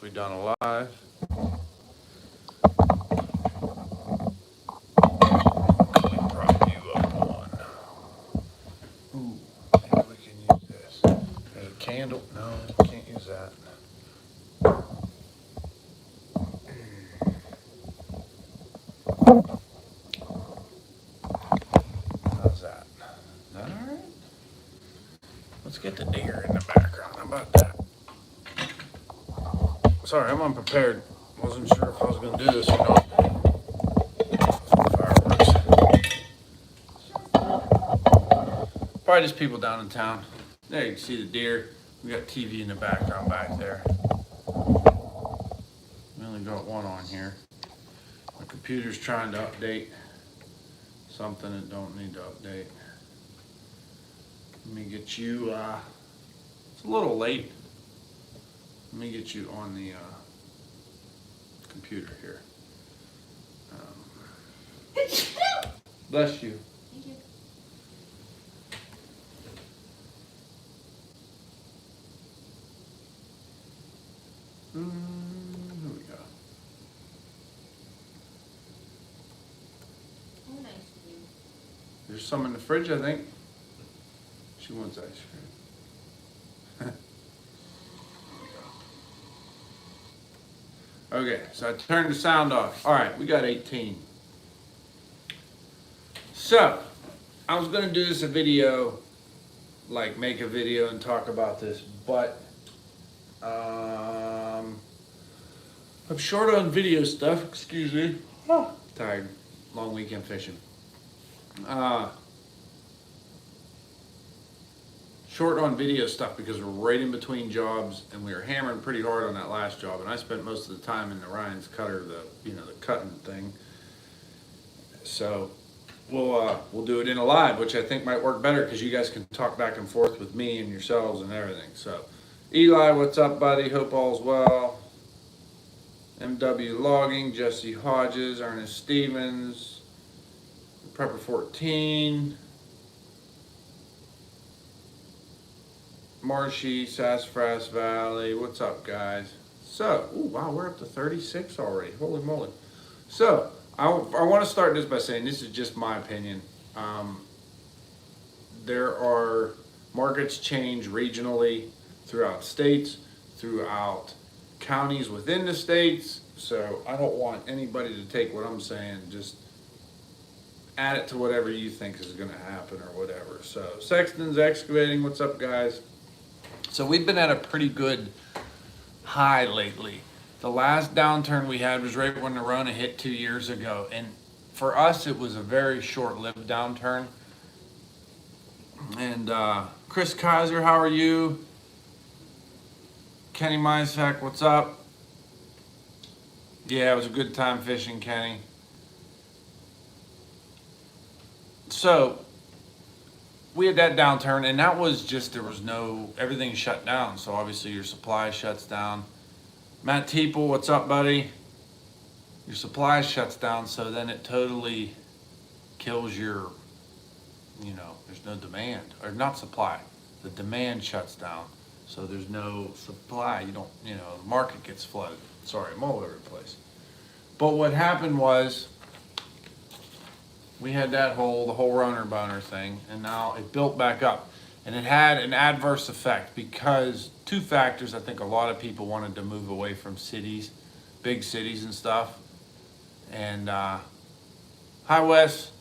We done a live. Let me prop you up on. Ooh, maybe we can use this. There's a candle. No, can't use that. How's that? Is that all right? Let's get the deer in the background. How about that? Sorry, I'm unprepared. Wasn't sure if I was gonna do this or not. Fireworks. Probably just people down in town. There you can see the deer. We got TV in the background back there. We only got one on here. My computer's trying to update something that don't need to update. Let me get you, it's a little late. Let me get you on the computer here. Bless you. Thank you. Here we go. Oh, nice of you. There's some in the fridge, I think. She wants ice cream. Okay, so I turned the sound off. All right, we got 18. So, I was gonna do this a video, like make a video and talk about this, but I'm short on video stuff. Excuse me. Tired. Long weekend fishing. Short on video stuff because we're right in between jobs and we were hammering pretty hard on that last job, and I spent most of the time in the Ryan's cutter, the cutting thing. So we'll do it in a live, which I think might work better because you guys can talk back and forth with me and yourselves and everything. So Eli, what's up, buddy? Hope all's well. MW Logging, Jesse Hodges, Ernest Stevens, Prepper 14, Marshy, Sassafras Valley. What's up, guys? So, ooh, wow, we're up to 36 already. Holy moly. So, I want to start this by saying this is just my opinion. There are markets change regionally throughout states, throughout counties within the states. So I don't want anybody to take what I'm saying, just add it to whatever you think is going to happen or whatever. So Sexton's Excavating, what's up, guys? So we've been at a pretty good high lately. The last downturn we had was right when the Rona hit 2 years ago. And for us, it was a very short-lived downturn. And Chris Kaiser, how are you? Kenny Mysak, what's up? Yeah, it was a good time fishing, Kenny. So we had that downturn, and that was just, there was no, everything shut down. So obviously your supply shuts down. Matt Teeple, what's up, buddy? Your supply shuts down, so then it totally kills your, there's no demand, or not supply. The demand shuts down. So there's no supply. You don't, the market gets flooded. Sorry, I'm all over the place. But what happened was we had the whole runner boner thing, and now it built back up. And it had an adverse effect because two factors. I think a lot of people wanted to move away from cities, big cities and stuff. And hi, Wes.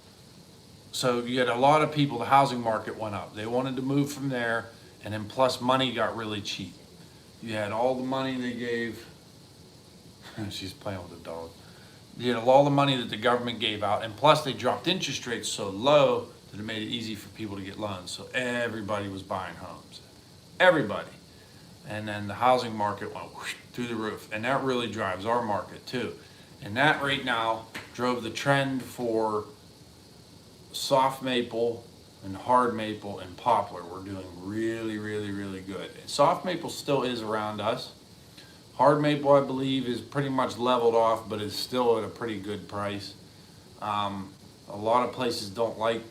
So you had a lot of people, the housing market went up. They wanted to move from there. And then plus money got really cheap. You had all the money they gave. She's playing with the dog. You had all the money that the government gave out, and plus they dropped interest rates so low that it made it easy for people to get loans. So everybody was buying homes. Everybody. And then the housing market went whoosh, through the roof. And that really drives our market too. And that right now drove the trend for soft maple and hard maple and poplar. We're doing really, really, really good. And soft maple still is around us. Hard maple, I believe, is pretty much leveled off, but is still at a pretty good price. A lot of places don't like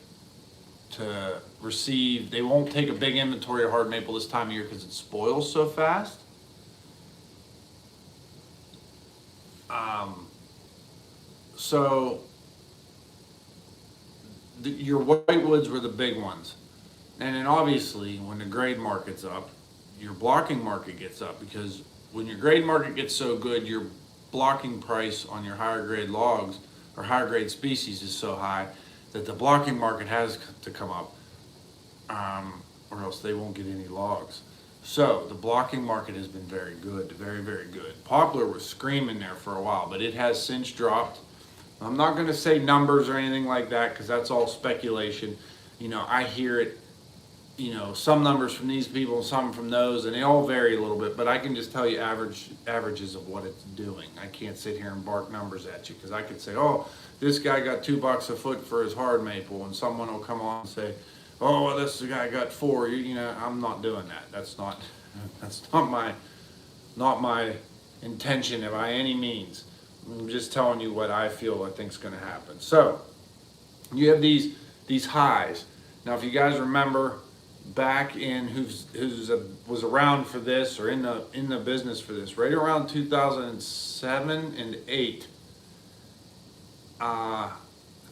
to receive, they won't take a big inventory of hard maple this time of year because it spoils so fast. So your whitewoods were the big ones. And then obviously when the grade market's up, your blocking market gets up, because when your grade market gets so good, your blocking price on your higher grade logs or higher grade species is so high that the blocking market has to come up, or else they won't get any logs. So the blocking market has been very good, very, very good. Poplar was screaming there for a while, but it has since dropped. I'm not going to say numbers or anything like that because that's all speculation. You know, I hear it, you know, some numbers from these people, some from those, and they all vary a little bit, but I can just tell you averages of what it's doing. I can't sit here and bark numbers at you because I could say, oh, this guy got $2 a foot for his hard maple, and someone will come on and say, oh, well, this guy got 4. You know, I'm not doing that. That's not my intention by any means. I'm just telling you what I feel I think is going to happen. So you have these highs. Now, if you guys remember back in was around for this or in the business for this, right around 2007 and 8,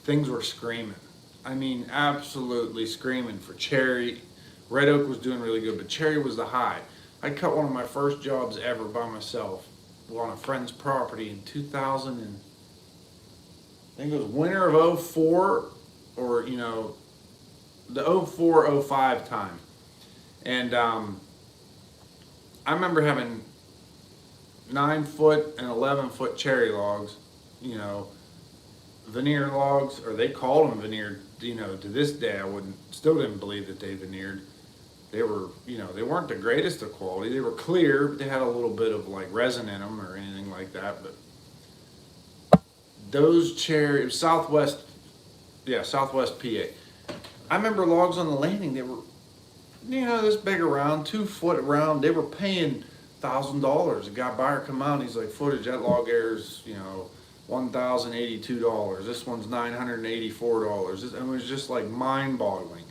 things were screaming. I mean, absolutely screaming for cherry. Red oak was doing really good, but cherry was the high. I cut one of my first jobs ever by myself on a friend's property in 2000 and I think it was winter of 04, or you know, the 04-05 time. And I remember having 9-foot and 11-foot cherry logs, you know, veneer logs, or they called them veneered. You know, to this day I still didn't believe that they veneered. They were, you know, they weren't the greatest of quality. They were clear, but they had a little bit of like resin in them or anything like that. But those cherry, Southwest PA. I remember logs on the landing. They were, you know, this big around, 2 foot around. They were paying $1,000. A guy buyer come out, and he's like, footage, that log airs, you know, $1,082. This one's $984. It was just like mind-boggling.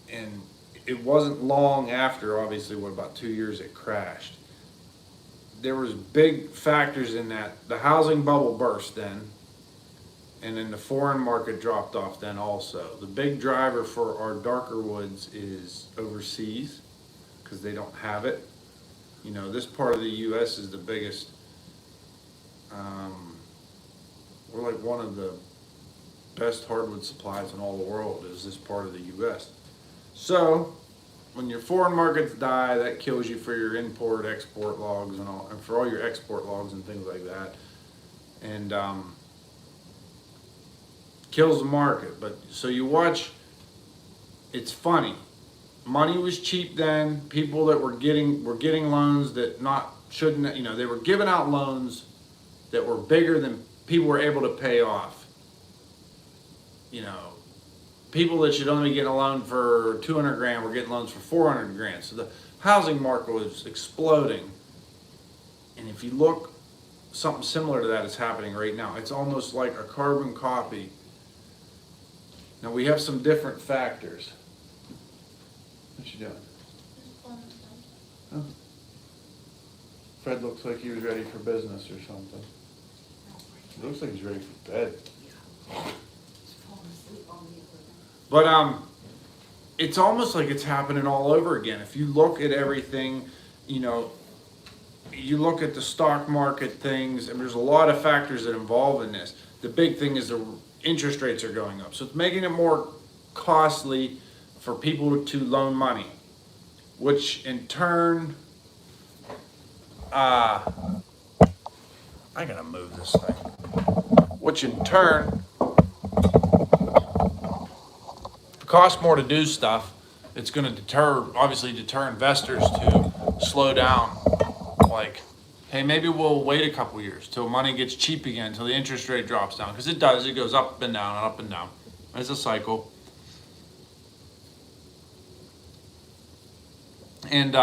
And it wasn't long after, obviously, about 2 years it crashed. There was big factors in that. The housing bubble burst then, and then the foreign market dropped off then also. The big driver for our darker woods is overseas, because they don't have it. You know, this part of the U.S. is the biggest. We're like one of the best hardwood supplies in all the world is this part of the U.S. So when your foreign markets die, that kills you for your import, export logs and all, and for all your export logs and things like that, and kills the market. But so you watch. It's funny. Money was cheap then. People that were getting loans that shouldn't. You know, they were giving out loans that were bigger than people were able to pay off. You know, people that should only be getting a loan for 200 grand were getting loans for 400 grand. So the housing market was exploding. And if you look, something similar to that is happening right now. It's almost like a carbon copy. Now we have some different factors. What you doing? Oh. Fred looks like he was ready for business or something. It looks like he's ready for bed. But it's almost like it's happening all over again. If you look at everything, you know, you look at the stock market things, and there's a lot of factors that involve in this. The big thing is the interest rates are going up. So it's making it more costly for people to loan money, which in turn, I gotta move this thing. Which in turn, if it costs more to do stuff, it's gonna obviously deter investors to slow down. Like, hey, maybe we'll wait a couple years till money gets cheap again, till the interest rate drops down, because it does. It goes up and down and up and down. It's a cycle. And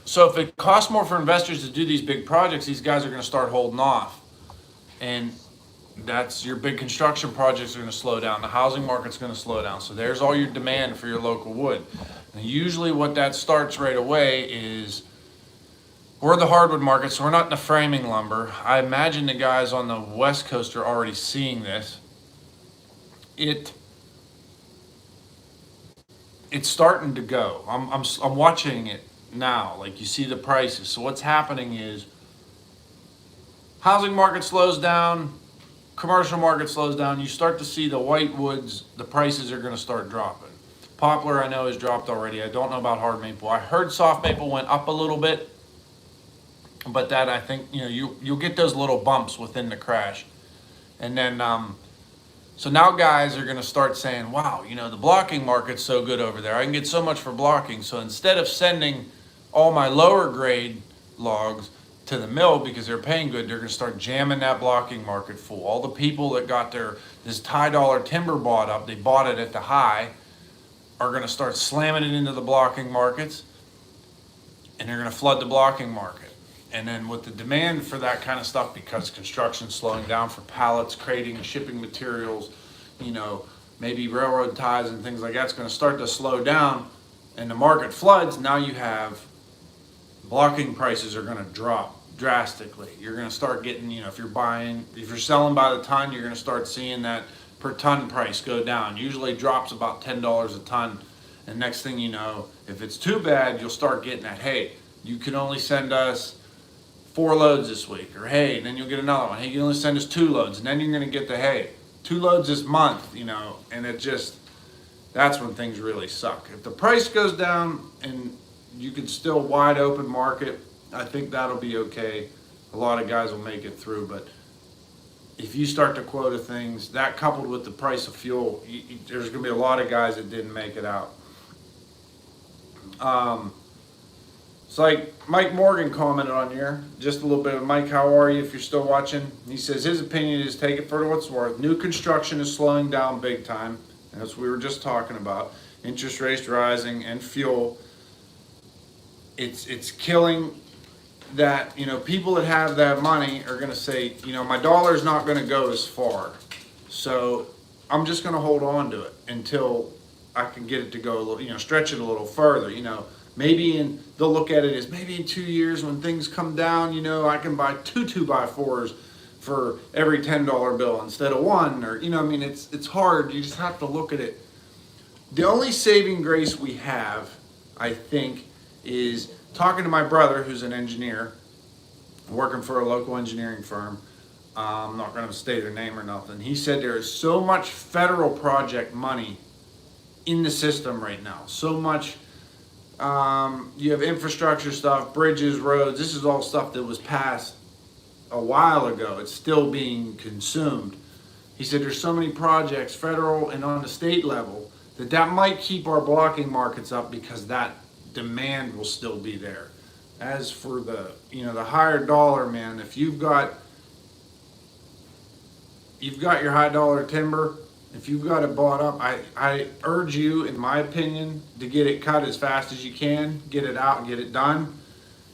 so if it costs more for investors to do these big projects, these guys are going to start holding off. And that's your big construction projects are going to slow down. The housing market's going to slow down. So there's all your demand for your local wood. And usually what that starts right away is We're the hardwood market, so we're not in the framing lumber. I imagine the guys on the West Coast are already seeing this. It's starting to go. I'm watching it now. Like, you see the prices. So what's happening is housing market slows down, commercial market slows down. You start to see the whitewoods, the prices are going to start dropping. Poplar, I know, has dropped already. I don't know about hard maple. I heard soft maple went up a little bit, but that, I think, you'll get those little bumps within the crash. And then so now guys are going to start saying, wow, the blocking market's so good over there. I can get so much for blocking. So instead of sending all my lower grade logs to the mill because they're paying good, they're going to start jamming that blocking market full. All the people that got this high dollar timber bought up, they bought it at the high, are going to start slamming it into the blocking markets, and they're going to flood the blocking market. And then with the demand for that kind of stuff, because construction's slowing down for pallets, crating, shipping materials, maybe railroad ties and things like that's going to start to slow down, and the market floods. Now you have blocking prices are going to drop drastically. You're going to start getting, if you're selling by the ton, you're going to start seeing that per ton price go down. Usually drops about $10 a ton. And next thing you know, if it's too bad, you'll start getting that, hey, you can only send us 4 loads this week, or hey, and then you'll get another one. Hey, you can only send us 2 loads, and then you're going to get the, hey, 2 loads this month, and that's when things really suck. If the price goes down and you can still wide open market, I think that'll be okay. A lot of guys will make it through, but if you start to quota things, that coupled with the price of fuel, there's going to be a lot of guys that didn't make it out. It's like Mike Morgan commented on here, just a little bit of Mike, how are you if you're still watching? He says his opinion is, take it for what it's worth. New construction is slowing down big time, as we were just talking about. Interest rates rising and fuel. It's killing that, people that have that money are going to say, my dollar's not going to go as far. So I'm just going to hold on to it until I can get it to go a little, stretch it a little further, Maybe they'll look at it as maybe in 2 years when things come down, I can buy 2 2x4s for every $10 bill instead of 1, or it's hard. You just have to look at it. The only saving grace we have, I think, is talking to my brother, who's an engineer, working for a local engineering firm. I'm not going to state their name or nothing. He said there is so much federal project money in the system right now. So much. You have infrastructure stuff, bridges, roads. This is all stuff that was passed a while ago. It's still being consumed. He said there's so many projects, federal and on the state level, that might keep our blocking markets up because that demand will still be there. As for the higher dollar, man, if you've got your high dollar timber, if you've got it bought up, I urge you, in my opinion, to get it cut as fast as you can, get it out and get it done.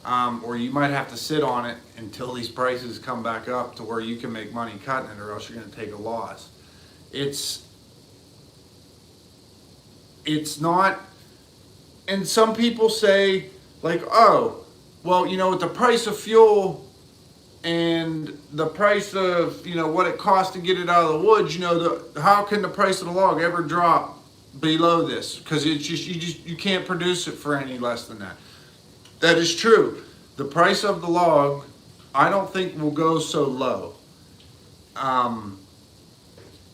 Or you might have to sit on it until these prices come back up to where you can make money cutting it, or else you're going to take a loss. It's not, and some people say, like, oh, well, with the price of fuel and the price of, what it costs to get it out of the woods, how can the price of the log ever drop below this? Because you can't produce it for any less than that. That is true. The price of the log, I don't think will go so low.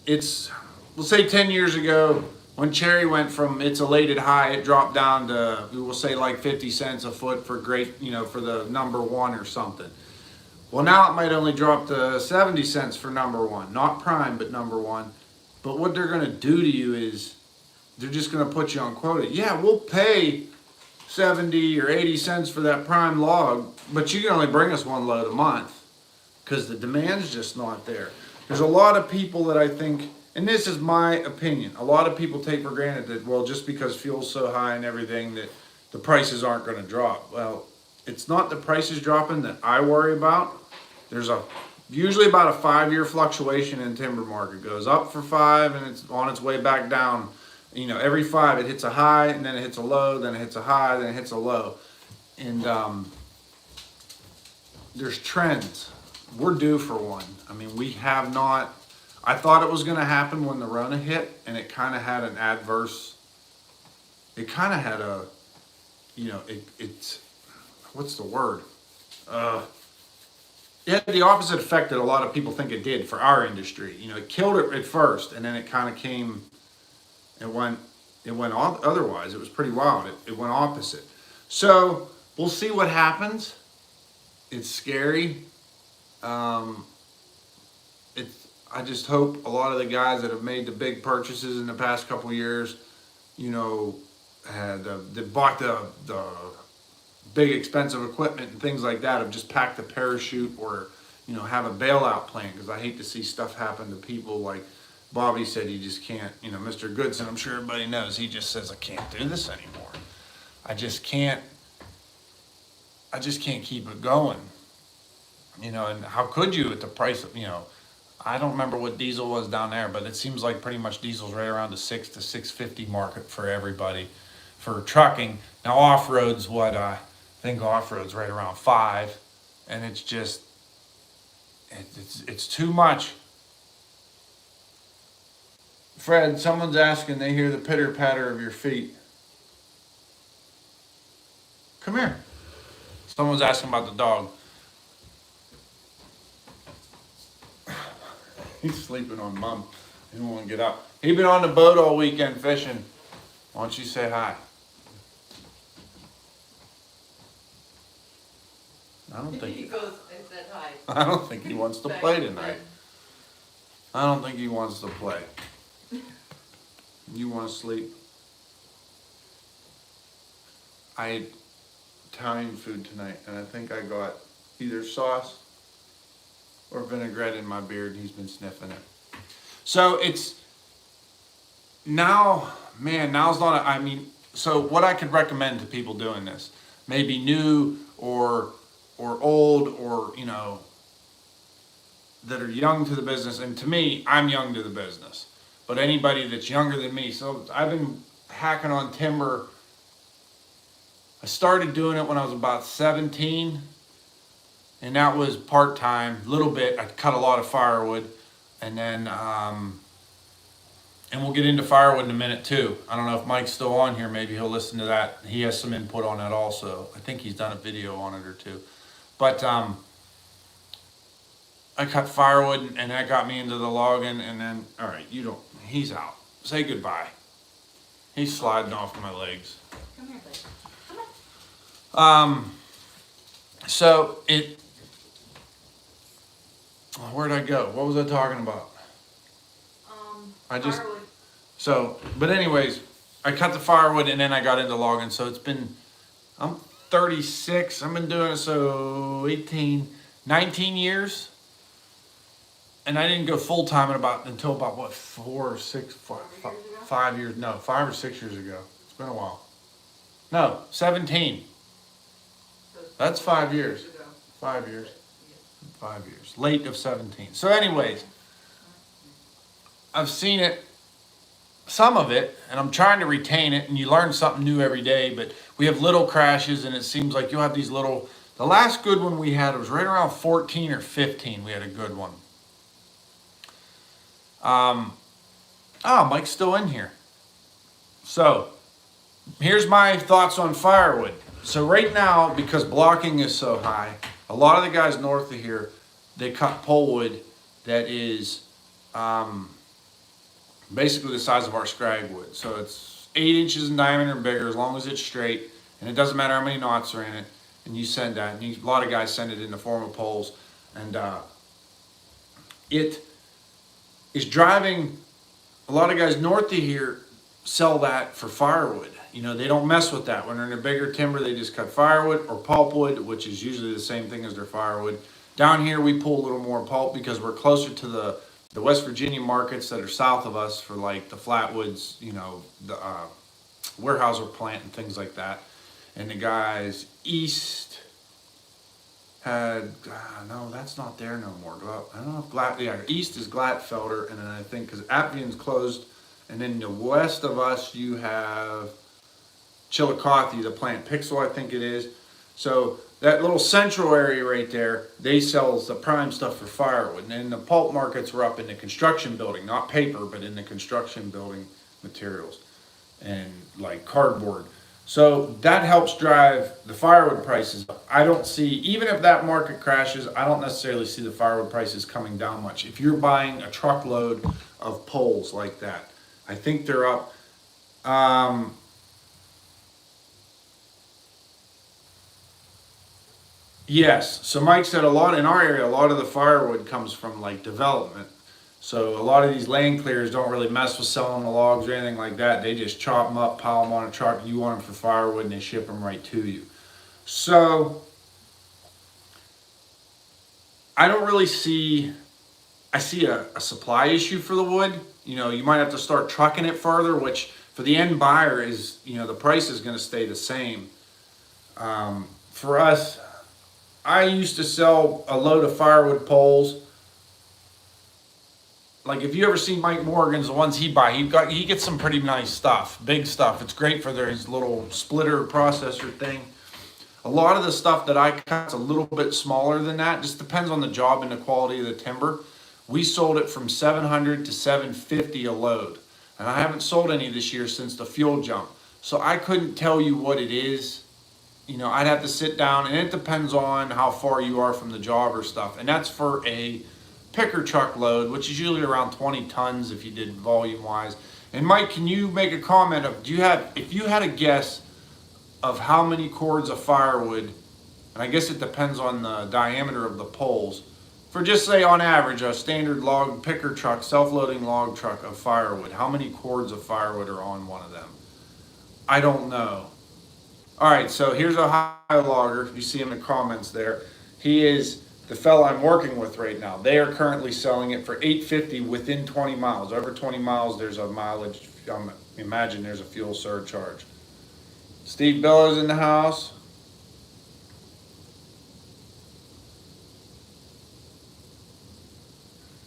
We'll say 10 years ago, when cherry went from its elated high, it dropped down to, we will say, like 50 cents a foot for for the number 1 or something. Well, now it might only drop to 70 cents for number 1, not prime, but number 1. But what they're going to do to you is they're just going to put you on quota. Yeah, we'll pay 70 or 80 cents for that prime log, but you can only bring us 1 load a month because the demand's just not there. There's a lot of people that I think, and this is my opinion, a lot of people take for granted that, well, just because fuel's so high and everything, that the prices aren't going to drop. Well, it's not the prices dropping that I worry about. There's usually about a 5-year fluctuation in timber market. It goes up for 5 and it's on its way back down. Every 5 it hits a high, and then it hits a low, then it hits a high, then it hits a low. And there's trends. We're due for one. I mean, we have not. I thought it was going to happen when the Rona hit, and it kind of had an adverse. It kind of had a, it's what's the word? It had the opposite effect that a lot of people think it did for our industry. It killed it at first, and then it kind of came. It went otherwise. It was pretty wild. It went opposite. So we'll see what happens. It's scary. I just hope a lot of the guys that have made the big purchases in the past couple of years, that bought the big expensive equipment and things like that, have just packed a parachute or, have a bailout plan. Because I hate to see stuff happen to people like Bobby said. He just can't, Mr. Goodson, I'm sure everybody knows, he just says, I can't do this anymore. I just can't keep it going. And how could you at the price of, I don't remember what diesel was down there, but it seems like pretty much diesel's right around the $6 to $6.50 market for everybody for trucking. Now off-road's what I think off-road's right around $5, and it's just it's too much. Fred, someone's asking, they hear the pitter-patter of your feet. Come here. Someone's asking about the dog. He's sleeping on Mom. He don't want to get up. He been on the boat all weekend fishing. Why don't you say hi? I don't think he goes and said hi. I don't think he wants to play tonight. I don't think he wants to play. You want to sleep? I ate Italian food tonight, and I think I got either sauce or vinaigrette in my beard. He's been sniffing it. So it's now, man, now's not, so what I could recommend to people doing this, maybe new or old or, that are young to the business. And to me, I'm young to the business, but anybody that's younger than me. So I've been hacking on timber. I started doing it when I was about 17. And that was part-time, little bit. I cut a lot of firewood, and then, and we'll get into firewood in a minute too. I don't know if Mike's still on here. Maybe he'll listen to that. He has some input on that also. I think he's done a video on it or two. But I cut firewood, and that got me into the logging. And then, all right, he's out. Say goodbye. He's sliding off my legs. Come here, buddy. Come on. So where'd I go? What was I talking about? Firewood. But anyways, I cut the firewood and then I got into logging. So I'm 36. I've been doing it 19 years. And I didn't go full time until about what, 5 years? No, 5 or 6 years ago. It's been a while. No, 17. That's 5 years. 5 years. 5 years. Late of 17. So anyways, I've seen it, some of it, and I'm trying to retain it, and you learn something new every day, but we have little crashes, and it seems like you'll have these little, the last good one we had was right around 14 or 15, we had a good one. Mike's still in here. So, here's my thoughts on firewood. So right now, because blocking is so high, a lot of the guys north of here, they cut polewood that is basically the size of our scragwood. So it's 8 inches in diameter and bigger, as long as it's straight, and it doesn't matter how many knots are in it. And you send that, and a lot of guys send it in the form of poles, and it is driving. A lot of guys north of here sell that for firewood. They don't mess with that. When they're in a bigger timber, they just cut firewood or pulpwood, which is usually the same thing as their firewood. Down here, we pull a little more pulp because we're closer to the West Virginia markets that are south of us for like the Flatwoods, the Weyerhaeuser plant and things like that. And the guys east had, no, that's not there no more. I don't know if east is Glatfelder, and then I think because Appian's closed, and then the west of us you have Chillicothe, the plant Pixel, I think it is. So that little central area right there, they sell the prime stuff for firewood. And then the pulp markets were up in the construction building, not paper, but in the construction building materials and like cardboard. So that helps drive the firewood prices up. I don't see, even if that market crashes, I don't necessarily see the firewood prices coming down much. If you're buying a truckload of poles like that, I think they're up. Yes. So Mike said a lot in our area, a lot of the firewood comes from like development. So a lot of these land clears don't really mess with selling the logs or anything like that. They just chop them up, pile them on a truck. You want them for firewood and they ship them right to you. So I don't really see, I see a supply issue for the wood. You know, you might have to start trucking it further, which for the end buyer is, you know, the price is going to stay the same. For us, I used to sell a load of firewood poles. Like if you ever see Mike Morgan's, the ones he buy, he gets some pretty nice stuff, big stuff. It's great for his little splitter processor thing. A lot of the stuff that I cut's a little bit smaller than that. Just depends on the job and the quality of the timber. We sold it from 700 to 750 a load, and I haven't sold any this year since the fuel jump. So I couldn't tell you what it is. You know, I'd have to sit down, and it depends on how far you are from the job or stuff. And that's for a picker truck load, which is usually around 20 tons if you did volume wise. And Mike, can you make a comment of, if you had a guess of how many cords of firewood, and I guess it depends on the diameter of the poles, for just say on average, a standard log picker truck, self-loading log truck of firewood, how many cords of firewood are on one of them? I don't know. All right, so here's a high logger. You see him in the comments there. He is the fella I'm working with right now. They are currently selling it for $8.50 within 20 miles. Over 20 miles, there's a mileage. Imagine there's a fuel surcharge. Steve Bellows in the house.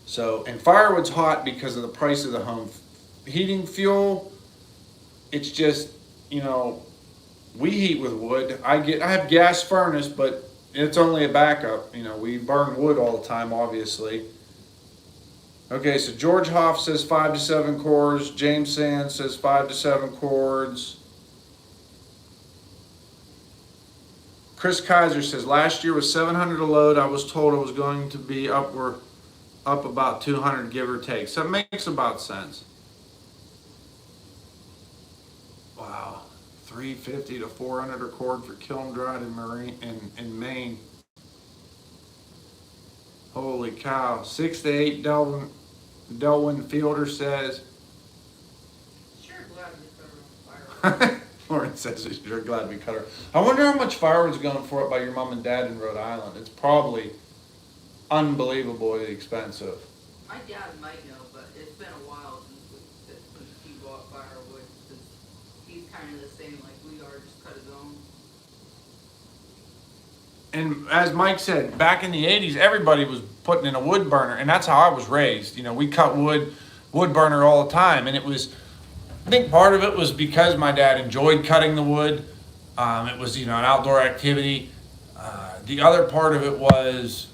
So, and firewood's hot because of the price of the home heating fuel. It's just, you know, we heat with wood. I have gas furnace, but it's only a backup. You know, we burn wood all the time, obviously. Okay, so George Hoff says 5 to 7 cords. James Sands says 5 to 7 cords. Chris Kaiser says last year was 700 a load. I was told it was going to be up about 200, give or take. So it makes about sense. Wow. 350 to 400 a cord for kiln dried in Maine. Holy cow. 6 to 8, Delwyn Fielder says. Sure glad we cut her. Lauren says he's sure glad we cut her. I wonder how much firewood's going for it by your mom and dad in Rhode Island. It's probably unbelievably expensive. My dad might know, but it's been a while since he bought firewood. He's kind of the same like we are, just cut his own. And as Mike said, back in the 80s, everybody was putting in a wood burner, and that's how I was raised. You know, we cut wood burner all the time, and it was, I think part of it was because my dad enjoyed cutting the wood. It was, you know, an outdoor activity. The other part of it was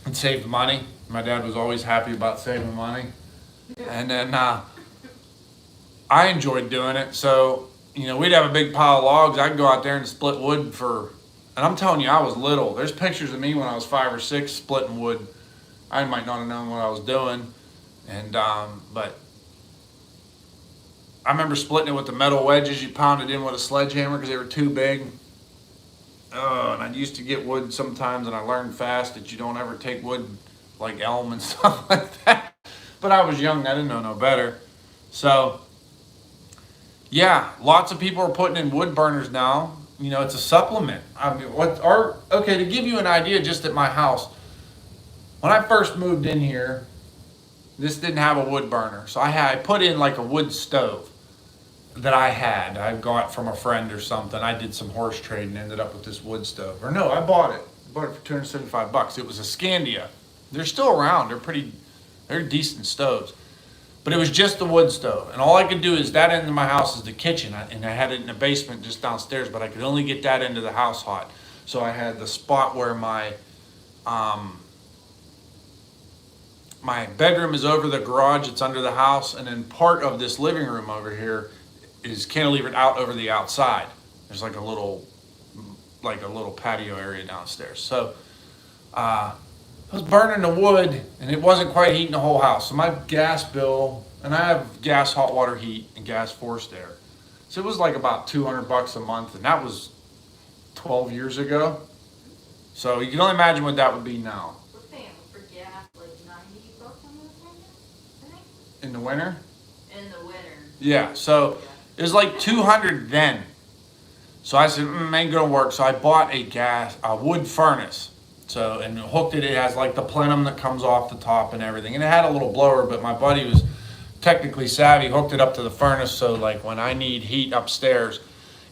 it saved money. My dad was always happy about saving money. And then I enjoyed doing it. So, you know, we'd have a big pile of logs. I'd go out there and split wood and I'm telling you, I was little. There's pictures of me when I was 5 or 6 splitting wood. I might not have known what I was doing. And, but I remember splitting it with the metal wedges. You pound it in with a sledgehammer because they were too big. Oh, and I used to get wood sometimes, and I learned fast that you don't ever take wood like elm and stuff like that. But I was young, I didn't know no better. So, yeah, lots of people are putting in wood burners now. You know, it's a supplement. I mean, okay, to give you an idea, just at my house, when I first moved in here, this didn't have a wood burner. So I put in like a wood stove that I got from a friend or something. I did some horse trade and ended up with this wood stove. Or no, I bought it. Bought it for $275. It was a Scandia. They're still around. They're decent stoves. But it was just the wood stove. And all I could do is that end of my house is the kitchen. And I had it in the basement just downstairs, but I could only get that end of the house hot. So I had the spot where my bedroom is over the garage, it's under the house, and then part of this living room over here is cantilevered out over the outside. There's like a little patio area downstairs. So I was burning the wood, and it wasn't quite heating the whole house. So my gas bill, and I have gas hot water heat and gas forced air. So it was like about $200 a month, and that was 12 years ago. So you can only imagine what that would be now. We're paying for gas like $90 on the payment, I think. In the winter? In the winter. Yeah, so it was like 200 then. So I said, ain't gonna work. So I bought a wood furnace. So, and hooked it. It has like the plenum that comes off the top and everything. And it had a little blower, but my buddy was technically savvy, hooked it up to the furnace. So like when I need heat upstairs,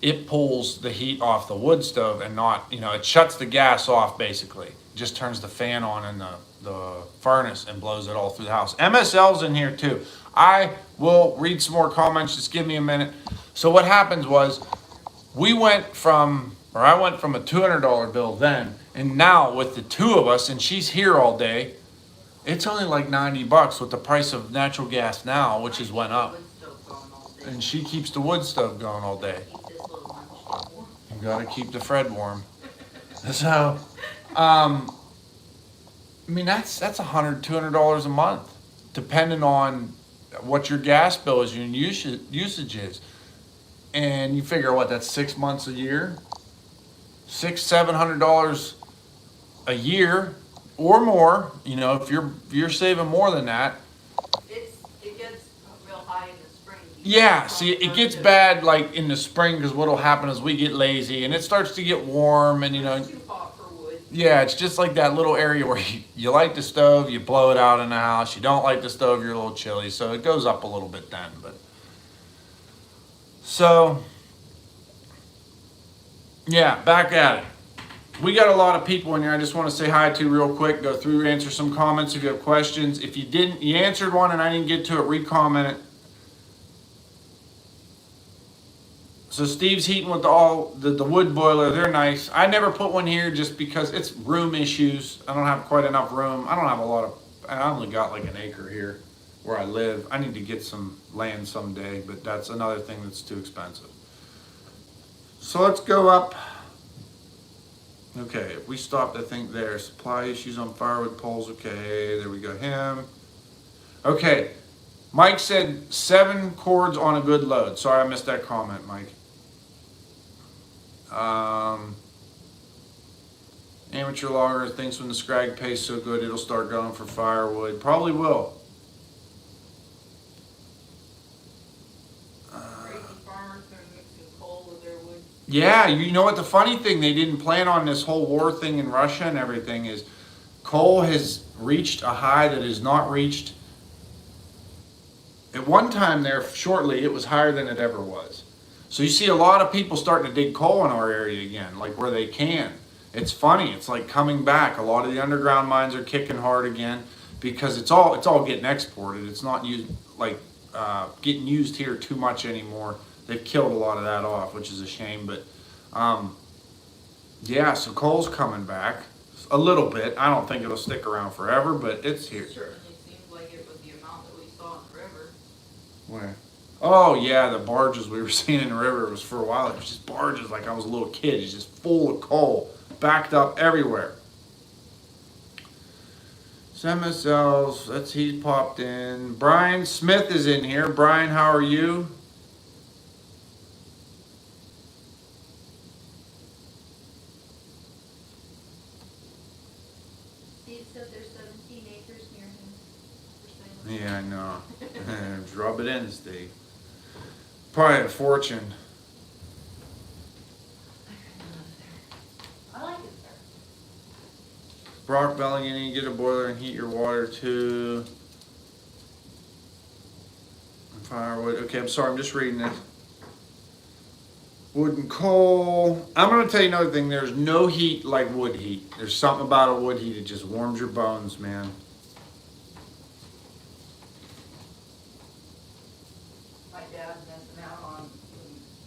it pulls the heat off the wood stove and not, it shuts the gas off basically. Just turns the fan on in the furnace and blows it all through the house. MSL's in here too. I will read some more comments, just give me a minute. So what happens was, I went from a $200 bill then, and now with the two of us, and she's here all day, it's only like $90 with the price of natural gas now, which has went up. Wood stove going all day. And she keeps the wood stove going all day. Keep this little lunch warm. You gotta keep the Fred warm. So, I mean, that's $100, $200 a month, depending on what your gas bill is, your usage is. And you figure what, that's 6 months a year? $700 a year or more, if you're saving more than that. It gets real high in the spring. Yeah, see, it gets bad like in the spring, because what'll happen is we get lazy and it starts to get warm, and It's too hot for wood. yeah, it's just like that little area where you light the stove, you blow it out in the house. You don't light the stove, you're a little chilly, so it goes up a little bit then. But so yeah, back at it. We got a lot of people in here. I just want to say hi to real quick. Go through, answer some comments if you have questions. If you answered one and I didn't get to it, re-comment it. So Steve's heating with the wood boiler. They're nice. I never put one here just because it's room issues. I don't have quite enough room. I only got like an acre here where I live. I need to get some land someday, but that's another thing that's too expensive. So let's go up. Okay, if we stopped, I think there. Supply issues on firewood poles. Okay, there we go. Him. Okay, Mike said 7 cords on a good load. Sorry, I missed that comment, Mike. Amateur logger thinks when the scrag pays so good, it'll start going for firewood. Probably will. Crazy farmers are mixing coal with their wood. Yeah, you know what the funny thing, they didn't plan on this whole war thing in Russia and everything, is coal has reached a high that is not reached. At one time there, shortly, it was higher than it ever was. So you see a lot of people starting to dig coal in our area again, like where they can. It's funny, it's like coming back. A lot of the underground mines are kicking hard again because it's all getting exported. It's not getting used here too much anymore. They've killed a lot of that off, which is a shame. But yeah, so coal's coming back a little bit. I don't think it'll stick around forever, but it's here. It certainly seems like it with the amount that we saw in the river. Where? Oh yeah, the barges we were seeing in the river, it was for a while. It was just barges like I was a little kid. It's just full of coal, backed up everywhere. MSLs, he's popped in. Brian Smith is in here. Brian, how are you? Steve said there's 17 acres near him for sale. Yeah, I know. Just rub it in, Steve. Probably a fortune. I like it there. Brock Belling, you need to get a boiler and heat your water too. Firewood. Okay, I'm sorry, I'm just reading this. Wood and coal. I'm going to tell you another thing. There's no heat like wood heat. There's something about a wood heat. It just warms your bones, man. My dad's missing out on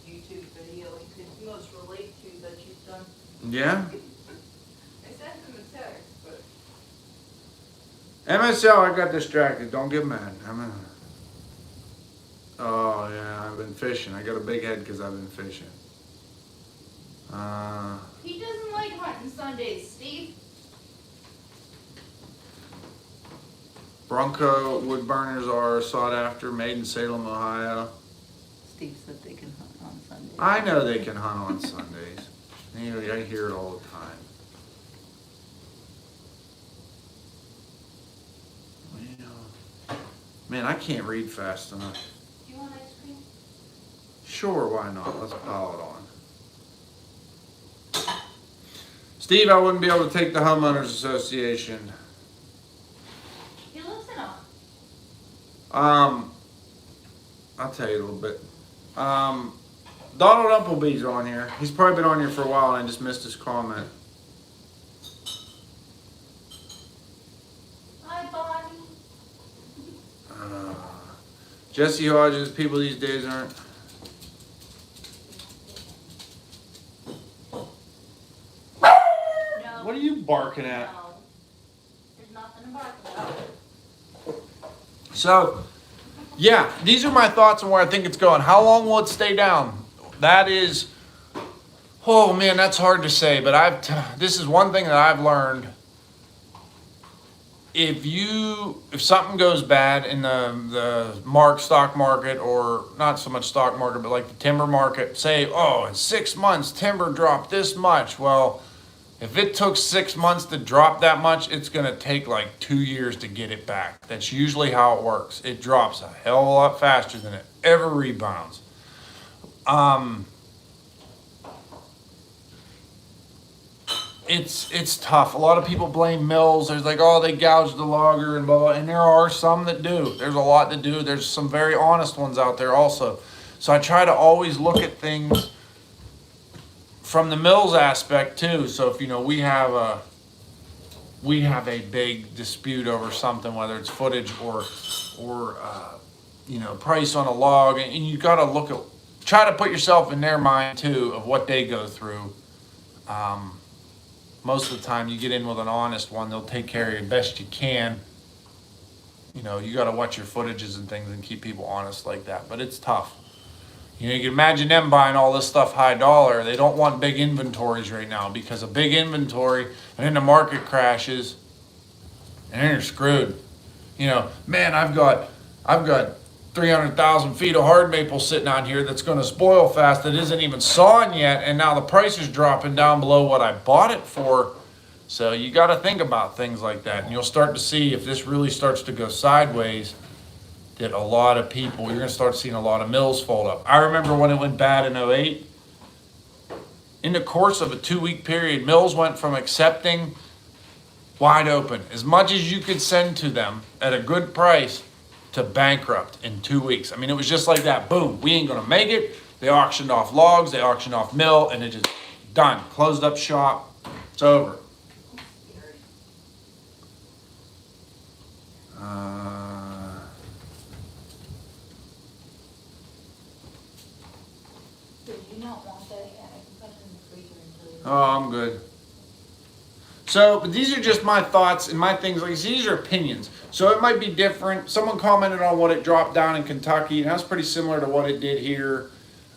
the YouTube video he could most relate to that you've done. Yeah. I sent him a text, but MSL, I got distracted. Don't get mad. Oh yeah, I've been fishing. I got a big head because I've been fishing. he doesn't like hunting Sundays, Steve. Bronco wood burners are sought after, made in Salem, Ohio. Steve said they can hunt on Sunday. I know they can hunt on Sundays. You know, I hear it all the time. Well, man, I can't read fast enough. Do you want ice cream? Sure, why not? Let's pile it on. Steve, I wouldn't be able to take the homeowners association. He lives in a. I'll tell you a little bit. Donald Uppleby's on here. He's probably been on here for a while and I just missed his comment. Hi, Bonnie. Jesse Hodges, people these days aren't. No. What are you barking at? No. There's nothing to bark about. So, yeah, these are my thoughts on where I think it's going. How long will it stay down? That is, oh man, that's hard to say. But this is one thing that I've learned. If something goes bad in the stock market, or not so much stock market, but like the timber market, say, oh, in 6 months timber dropped this much. Well, if it took 6 months to drop that much, it's going to take like 2 years to get it back. That's usually how it works. It drops a hell of a lot faster than it ever rebounds. It's tough. A lot of people blame mills. There's like, oh, they gouged the logger and blah, blah, and there are some that do. There's a lot that do. There's some very honest ones out there also. So I try to always look at things from the mills aspect too. So if we have a big dispute over something, whether it's footage or price on a log, and you got to try to put yourself in their mind too of what they go through. Most of the time you get in with an honest one, they'll take care of you best you can. You got to watch your footages and things and keep people honest like that, but it's tough. You can imagine them buying all this stuff high dollar. They don't want big inventories right now, because a big inventory and then the market crashes and then you're screwed. Man, I've got 300,000 feet of hard maple sitting out here that's going to spoil fast, that isn't even sawing yet, and now the price is dropping down below what I bought it for. So you got to think about things like that, and you'll start to see if this really starts to go sideways, that a lot of people, you're going to start seeing a lot of mills fold up. I remember when it went bad in 08, in the course of a 2-week period, mills went from accepting wide open as much as you could send to them at a good price to bankrupt in 2 weeks. I mean, it was just like that. Boom, we ain't going to make it. They auctioned off logs, they auctioned off mill, and it just done. Closed up shop. It's over. Did you not want that? Yeah, I can put it in the freezer until you. Oh, I'm good. So, but these are just my thoughts and my things. Like, these are opinions. So it might be different. Someone commented on what it dropped down in Kentucky, and that's pretty similar to what it did here.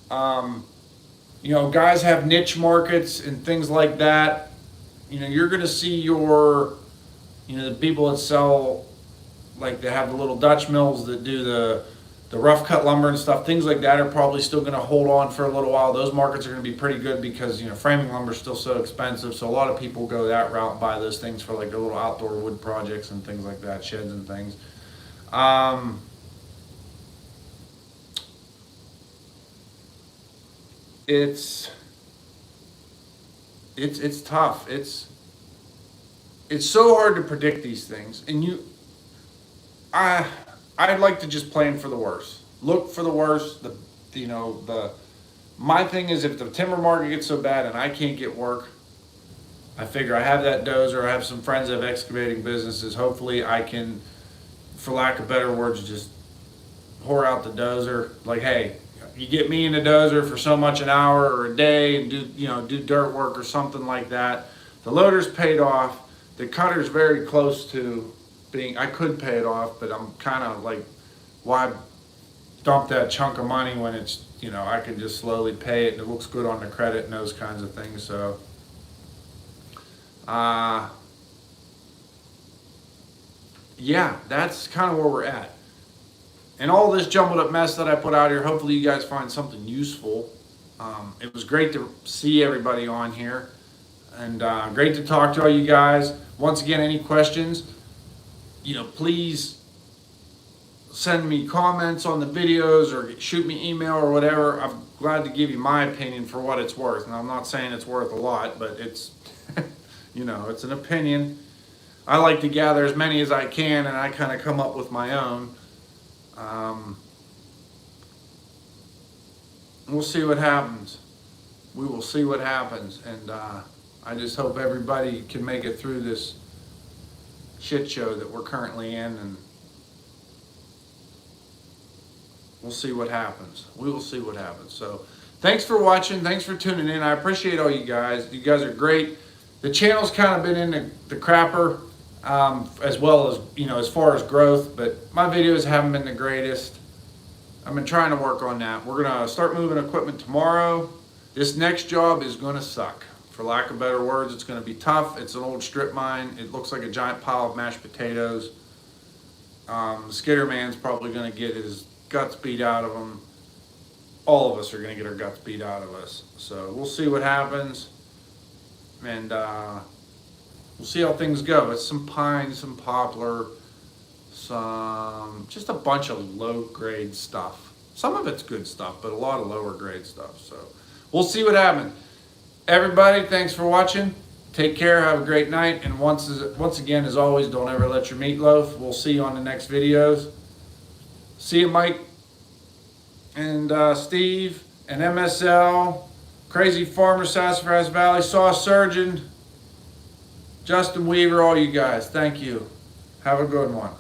Guys have niche markets and things like that. You're going to see the people that sell, like they have the little Dutch mills that do the rough cut lumber and stuff, things like that are probably still going to hold on for a little while. Those markets are going to be pretty good because, framing lumber is still so expensive. So a lot of people go that route and buy those things for like their little outdoor wood projects and things like that, sheds and things. It's tough. It's so hard to predict these things. And I'd like to just plan for the worst. Look for the worst. My thing is, if the timber market gets so bad and I can't get work, I figure I have that dozer. I have some friends that have excavating businesses. Hopefully I can, for lack of better words, just whore out the dozer. Like, hey, you get me in a dozer for so much an hour or a day and do dirt work or something like that. The loader's paid off. The cutter's very close to being, I could pay it off, but I'm kind of like, why dump that chunk of money when it's, I can just slowly pay it and it looks good on the credit and those kinds of things. So, yeah, that's kind of where we're at. And all this jumbled up mess that I put out here, hopefully you guys find something useful. It was great to see everybody on here, and great to talk to all you guys. Once again, any questions, please send me comments on the videos or shoot me email or whatever. I'm glad to give you my opinion for what it's worth. And I'm not saying it's worth a lot, but it's, it's an opinion. I like to gather as many as I can, and I kind of come up with my own. We'll see what happens. We will see what happens, and I just hope everybody can make it through this shit show that we're currently in, and we'll see what happens. We will see what happens. So thanks for watching. Thanks for tuning in. I appreciate all you guys. You guys are great. The channel's kind of been in the crapper, as well as, as far as growth, but my videos haven't been the greatest. I've been trying to work on that. We're going to start moving equipment tomorrow. This next job is going to suck. For lack of better words, it's going to be tough. It's an old strip mine. It looks like a giant pile of mashed potatoes. Skidder Man's probably going to get his guts beat out of him. All of us are going to get our guts beat out of us. So we'll see what happens. And we'll see how things go. It's some pine, some poplar, just a bunch of low grade stuff. Some of it's good stuff, but a lot of lower grade stuff. So we'll see what happens. Everybody, thanks for watching. Take care, have a great night, and once again, as always, don't ever let your meat loaf. We'll see you on the next videos. See you, Mike and Steve and MSL, Crazy Farmer, Sassafras Valley, Saw Surgeon, Justin Weaver, all you guys. Thank you. Have a good one.